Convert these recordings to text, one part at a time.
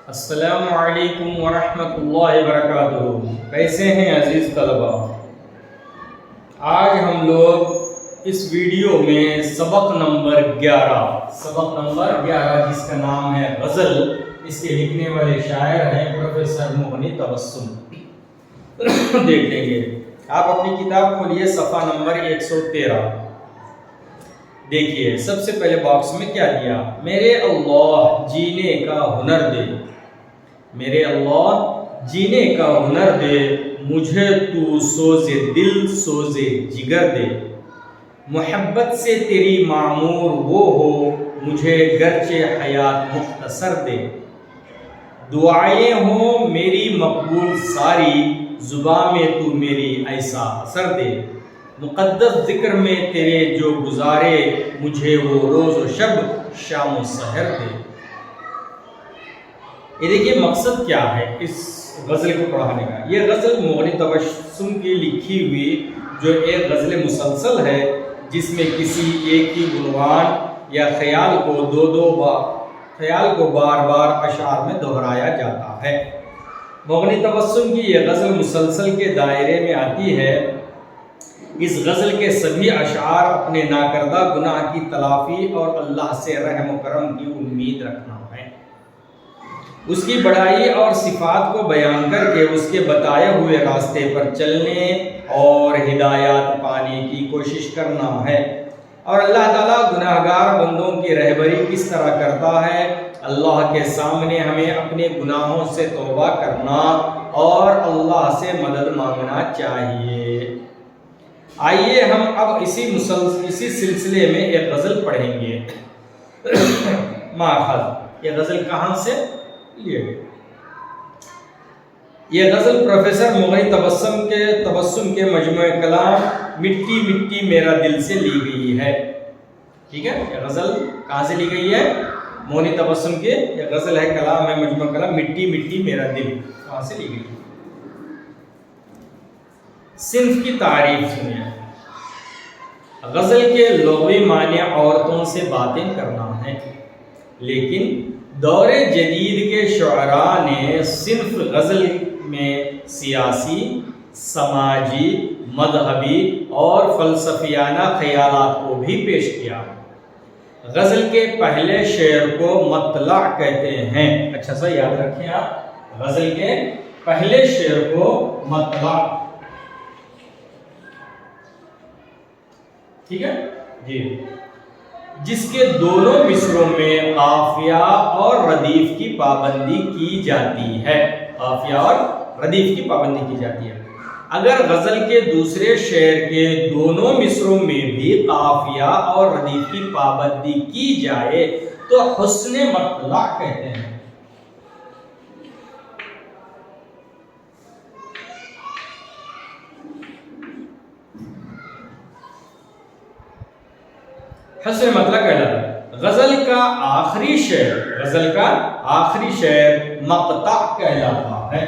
السلام علیکم ورحمۃ اللہ وبرکاتہ۔ کیسے ہیں عزیز طلباء؟ آج ہم لوگ اس ویڈیو میں سبق نمبر 11 جس کا نام ہے غزل، اس کے لکھنے والے شاعر ہیں پروفیسر مغنی تبسم، دیکھ لیں گے۔ آپ اپنی کتاب کھولیے صفحہ نمبر 113۔ دیکھیے سب سے پہلے باکس میں کیا دیا؟ میرے اللہ جینے کا ہنر دے، میرے اللہ جینے کا ہنر دے، مجھے تو سوز دل سوز جگر دے، محبت سے تیری معمور وہ ہو، مجھے گرچہ حیات مختصر دے، دعائیں ہوں میری مقبول ساری، زباں میں تو میری ایسا اثر دے، مقدس ذکر میں تیرے جو گزارے، مجھے وہ روز و شب شام و سحر دے۔ یہ دیکھیے مقصد کیا ہے اس غزل کو پڑھانے کا۔ یہ غزل مغنی تبسم کی لکھی ہوئی جو ایک غزل مسلسل ہے، جس میں کسی ایک ہی عنوان یا خیال کو بار بار اشعار میں دہرایا جاتا ہے۔ مغنی تبسم کی یہ غزل مسلسل کے دائرے میں آتی ہے۔ اس غزل کے سبھی اشعار اپنے ناکردہ گناہ کی تلافی اور اللہ سے رحم و کرم کی امید رکھنا ہے، اس کی بڑائی اور صفات کو بیان کر کے اس کے بتائے ہوئے راستے پر چلنے اور ہدایات پانے کی کوشش کرنا ہے، اور اللہ تعالیٰ گناہگار بندوں کی رہبری کس طرح کرتا ہے، اللہ کے سامنے ہمیں اپنے گناہوں سے توبہ کرنا اور اللہ سے مدد مانگنا چاہیے۔ آئیے ہم اب اسی سلسلے میں ایک غزل پڑھیں گے۔ ماخذ، یہ غزل کہاں سے لیے گئے؟ یہ غزل پروفیسر مغنی تبسم کے مجموعہ کلام مٹی مٹی میرا دل سے لی گئی ہے۔ ٹھیک ہے، یہ غزل کہاں سے لی گئی ہے؟ مغنی تبسم کے یہ غزل ہے، کلام ہے مجموعہ کلام مٹی مٹی میرا دل، کہاں سے لی گئی؟ صنف کی تعریف سنیے۔ غزل کے لغوی معنی عورتوں سے باتیں کرنا ہے، لیکن دور جدید کے شعراء نے صنف غزل میں سیاسی، سماجی، مذہبی اور فلسفیانہ خیالات کو بھی پیش کیا۔ غزل کے پہلے شعر کو مطلع کہتے ہیں۔ اچھا سا یاد رکھیں آپ، غزل کے پہلے شعر کو مطلع، ٹھیک ہے جی، جس کے دونوں مصروں میں قافیہ اور ردیف کی پابندی کی جاتی ہے، قافیہ اور ردیف کی پابندی کی جاتی ہے۔ اگر غزل کے دوسرے شعر کے دونوں مصروں میں بھی قافیہ اور ردیف کی پابندی کی جائے تو حسن مطلع کہتے ہیں۔ حسن مطلع کہلاتا ہے۔ غزل کا آخری شعر مقطع کہلاتا ہے۔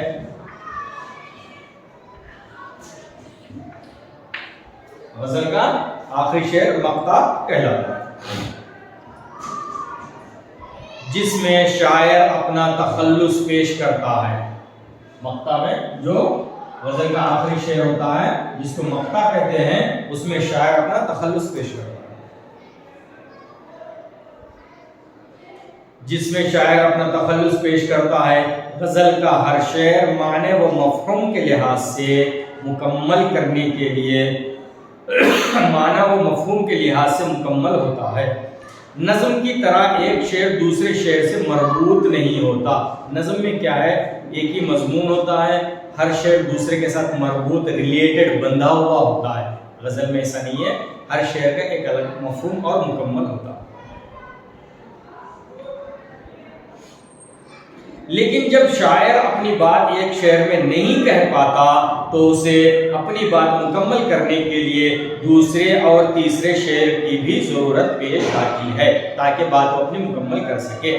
غزل کا آخری شعر مقطع کہلاتا ہے، جس میں شاعر اپنا تخلص پیش کرتا ہے۔ مقطع میں جو غزل کا آخری شعر ہوتا ہے، جس کو مقطع کہتے ہیں، اس میں شاعر اپنا تخلص پیش کرتا ہے، جس میں شاعر اپنا تخلص پیش کرتا ہے۔ غزل کا ہر شعر معنی و مفہوم کے لحاظ سے مکمل کرنے کے لیے مکمل ہوتا ہے۔ نظم کی طرح ایک شعر دوسرے شعر سے مربوط نہیں ہوتا۔ نظم میں کیا ہے؟ ایک ہی مضمون ہوتا ہے، ہر شعر دوسرے کے ساتھ مربوط، ریلیٹڈ، بندھا ہوا ہوتا ہے۔ غزل میں ایسا نہیں ہے، ہر شعر کا ایک الگ مفہوم اور مکمل ہوتا ہے۔ لیکن جب شاعر اپنی بات ایک شعر میں نہیں کہہ پاتا تو اسے اپنی بات مکمل کرنے کے لیے دوسرے اور تیسرے شعر کی بھی ضرورت پیش آتی ہے، تاکہ بات وہ اپنی مکمل کر سکے۔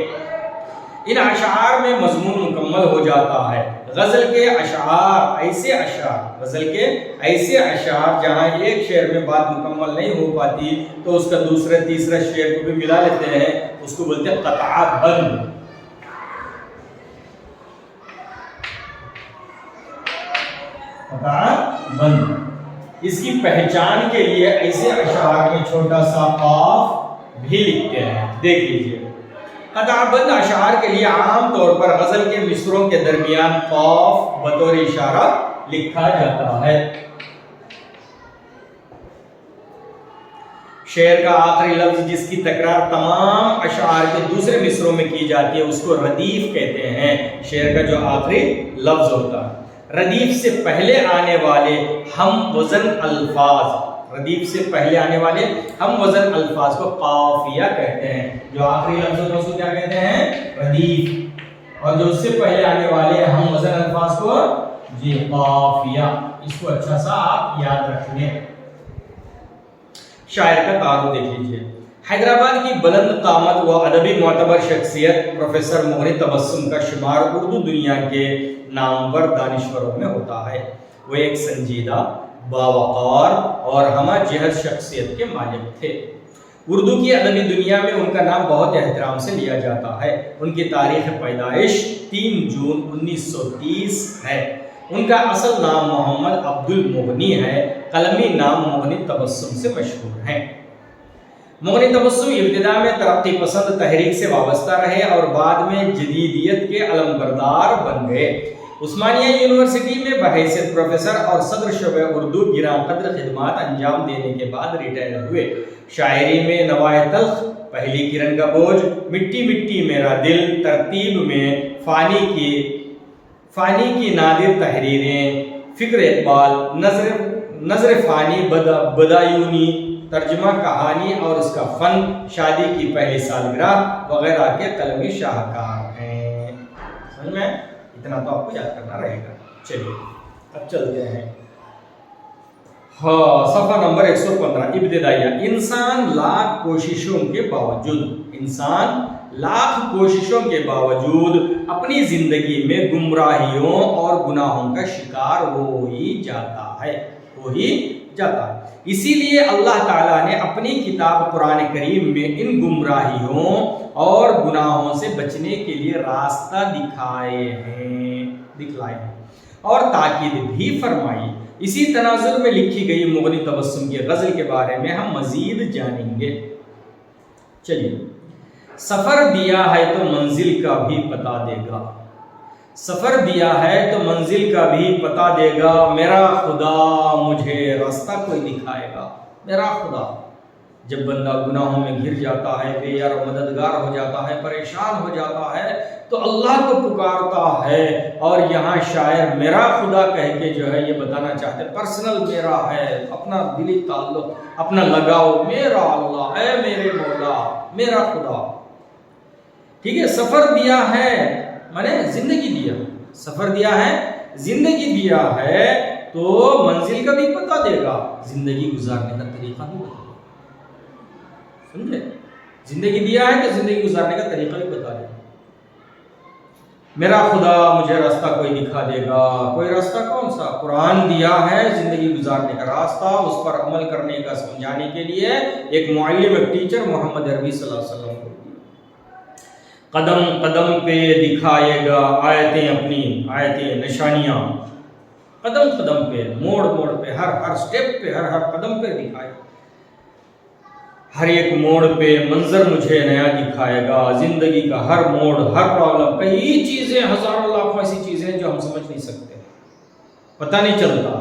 ان اشعار میں مضمون مکمل ہو جاتا ہے۔ غزل کے ایسے اشعار جہاں ایک شعر میں بات مکمل نہیں ہو پاتی تو اس کا دوسرا تیسرا شعر کو بھی ملا لیتے ہیں، اس کو بولتے ہیں قطعہ بند۔ قطع بند۔ اس کی پہچان کے لیے ایسے اشعار میں چھوٹا سا قاف بھی لکھتے ہیں، دیکھ لیجئے۔ قطع بند اشعار کے لیے عام طور پر غزل کے مصروں کے درمیان قاف بطور اشارہ لکھا جاتا ہے۔ شعر کا آخری لفظ جس کی تکرار تمام اشعار کے دوسرے مصروں میں کی جاتی ہے اس کو ردیف کہتے ہیں۔ شعر کا جو آخری لفظ ہوتا ہے، ردیف سے پہلے آنے والے ہم وزن الفاظ، ردیف سے پہلے آنے والے ہم وزن الفاظ کو قافیہ کہتے ہیں۔ جو آخری لفظ ہوتا ہے اس کو کیا کہتے ہیں؟ ردیف۔ اور جو اس سے پہلے آنے والے ہم وزن الفاظ کو جی قافیہ۔ اس کو اچھا سا آپ یاد رکھ لیں۔ شاعر کا تعارف دیکھ لیجئے۔ حیدرآباد کی بلند قامت و ادبی معتبر شخصیت پروفیسر مغنی تبسم کا شمار اردو دنیا کے نامور دانشوروں میں ہوتا ہے۔ وہ ایک سنجیدہ، باوقار اور ہمہ جہت شخصیت کے مالک تھے۔ اردو کی ادبی دنیا میں ان کا نام بہت احترام سے لیا جاتا ہے۔ ان کی تاریخ پیدائش 3 جون 1930 ہے۔ ان کا اصل نام محمد عبد المغنی ہے، قلمی نام مغنی تبسم سے مشہور ہے۔ مغنی تبسم ابتدا میں ترقی پسند تحریک سے وابستہ رہے اور بعد میں جدیدیت کے علمبردار بن گئے۔ عثمانیہ یونیورسٹی میں بحیثیت پروفیسر اور صدر شعبہ اردو گراں قدر خدمات انجام دینے کے بعد ریٹائر ہوئے۔ شاعری میں نوائے تلخ، پہلی کرن کا بوجھ، مٹی مٹی میرا دل، ترتیب میں فانی کی نادر تحریریں، فکر اقبال، نظر فانی بدایونی، ترجمہ کہانی اور اس کا فن، شادی کی پہلی سالگرہ وغیرہ کے قلمی شاہکار ہیں۔ سمجھ میں؟ اتنا تو آپ کو یاد کرنا رہے گا۔ چلیے اب چلتے ہیں۔ صفحہ نمبر 115 ابتدائیہ۔ انسان لاکھ کوششوں کے باوجود اپنی زندگی میں گمراہیوں اور گناہوں کا شکار ہو ہی جاتا ہے۔ اسی لیے اللہ تعالیٰ نے اپنی کتاب قرآن کریم میں ان گمراہیوں اور گناہوں سے بچنے کے لیے راستہ دکھلائے ہیں اور تاکید بھی فرمائی۔ اسی تناظر میں لکھی گئی مغنی تبسم کی غزل کے بارے میں ہم مزید جانیں گے۔ چلیے۔ سفر دیا ہے تو منزل کا بھی پتا دے گا، سفر دیا ہے تو منزل کا بھی پتا دے گا، میرا خدا مجھے راستہ کوئی دکھائے گا۔ میرا خدا، جب بندہ گناہوں میں گر جاتا ہے، بے یار و مددگار ہو جاتا ہے، پریشان ہو جاتا ہے تو اللہ کو پکارتا ہے، اور یہاں شاعر میرا خدا کہہ کے جو ہے یہ بتانا چاہتے، پرسنل میرا ہے، اپنا دلی تعلق، اپنا لگاؤ، میرا اللہ ہے، میرے مولا، میرا خدا۔ ٹھیک ہے، سفر دیا ہے میں نے زندگی دیا، سفر دیا ہے زندگی دیا ہے تو منزل کا بھی پتہ دے گا، زندگی گزارنے کا طریقہ بھی بتا دے گا۔ سمجھے؟ زندگی دیا ہے تو زندگی گزارنے کا طریقہ بھی بتا دے گا۔ میرا خدا مجھے راستہ کوئی دکھا دے گا۔ کوئی راستہ کون سا؟ قرآن دیا ہے زندگی گزارنے کا راستہ، اس پر عمل کرنے کا سمجھانے کے لیے ایک معلم، ایک ٹیچر محمد عربی صلی اللہ علیہ وسلم کو قدم قدم پہ دکھائے گا آیتیں، اپنی آیتیں، نشانیاں، قدم قدم پہ، موڑ موڑ پہ، ہر سٹیپ پہ، ہر قدم پہ دکھائے گا۔ ہر ایک موڑ پہ منظر مجھے نیا دکھائے گا، زندگی کا ہر موڑ، ہر پرابلم، کئی چیزیں، ہزاروں لاکھوں ایسی چیزیں جو ہم سمجھ نہیں سکتے، پتہ نہیں چلتا،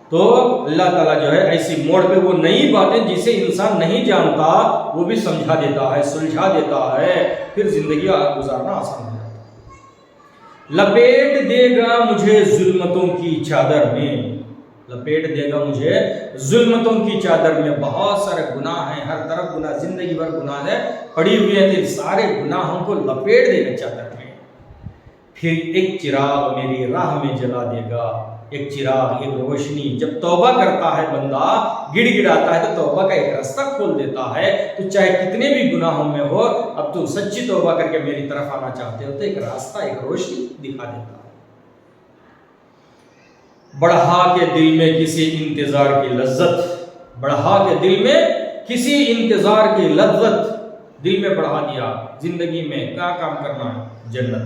تو اللہ تعالیٰ جو ہے ایسی موڑ پہ وہ نئی باتیں جسے انسان نہیں جانتا وہ بھی سمجھا دیتا ہے، سلجھا دیتا ہے، پھر زندگی گزارنا آسان ہو جاتا ہے۔ لپیٹ دے گا مجھے ظلمتوں کی چادر میں، لپیٹ دے گا مجھے ظلمتوں کی چادر میں، بہت سارے گناہ ہیں، ہر طرف گناہ، زندگی بھر گناہ ہے پڑی ہوئی ہے، تو سارے گناہوں کو لپیٹ دے گا چادر میں۔ پھر ایک چراغ میری راہ میں جلا دے گا، ایک چراغ، ایک روشنی، جب توبہ کرتا ہے بندہ، گڑ گڑاتا ہے تو توبہ کا ایک راستہ کھول دیتا ہے، تو چاہے کتنے بھی گناہوں میں ہو، اب تو سچی توبہ کر کے میری طرف آنا چاہتے ہو تو ایک راستہ، ایک روشنی دکھا دیتا ہے۔ بڑھا کے دل میں کسی انتظار کی لذت، بڑھا کے دل میں کسی انتظار کی لذت، دل میں بڑھا دیا، زندگی میں کیا کام کرنا ہے؟ جنت،